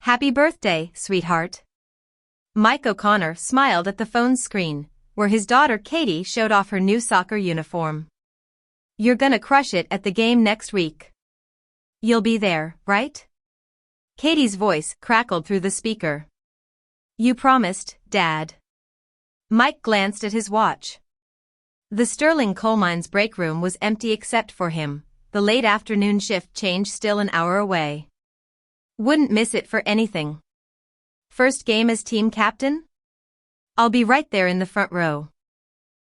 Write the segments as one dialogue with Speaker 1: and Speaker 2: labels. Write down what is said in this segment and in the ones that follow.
Speaker 1: Happy birthday, sweetheart. Mike O'Connor smiled at the phone's screen, where his daughter Katie showed off her new soccer uniform. You're gonna crush it at the game next week. You'll be there, right? Katie's voice crackled through the speaker. You promised, Dad. Mike glanced at his watch. The Sterling Coal Mines break room was empty except for him, the late afternoon shift change still an hour away. Wouldn't miss it for anything. First game as team captain? I'll be right there in the front row.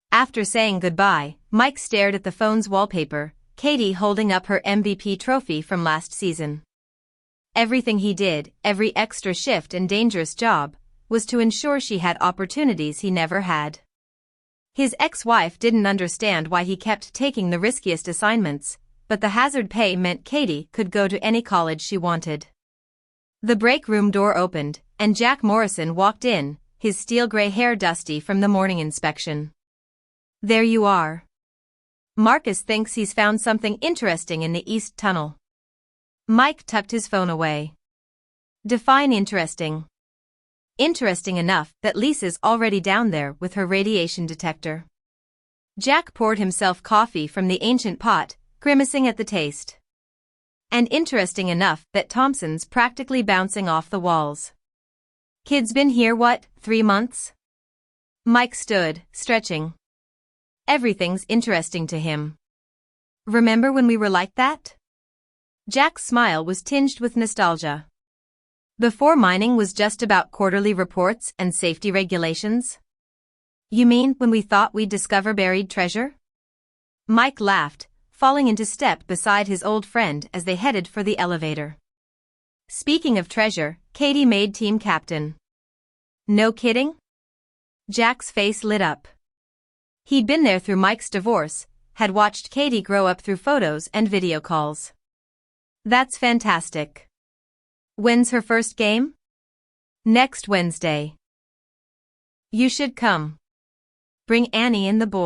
Speaker 1: After saying goodbye, Mike stared at the phone's wallpaper, Katie holding up her MVP trophy from last season. Everything he did, every extra shift and dangerous job, was to ensure she had opportunities he never had. His ex-wife didn't understand why he kept taking the riskiest assignments, but the hazard pay meant Katie could go to any college she wanted. The break room door opened, and Jack Morrison walked in, his steel-gray hair dusty from the morning inspection. There you are. Marcus thinks he's found something interesting in the East Tunnel. Mike tucked his phone away. Define interesting. Interesting enough that Lisa's already down there with her radiation detector. Jack poured himself coffee from the ancient pot, grimacing at the taste. And interesting enough that Thompson's practically bouncing off the walls. Kid's been here 3 months? Mike stood, stretching. Everything's interesting to him. Remember when we were like that? Jack's smile was tinged with nostalgia. Before mining was just about quarterly reports and safety regulations? You mean when we thought we'd discover buried treasure? Mike laughed, falling into step beside his old friend as they headed for the elevator. Speaking of treasure, Katie made team captain. No kidding? Jack's face lit up. He'd been there through Mike's divorce, had watched Katie grow up through photos and video calls. That's fantastic. When's her first game? Next Wednesday. You should come. Bring Annie and the boys.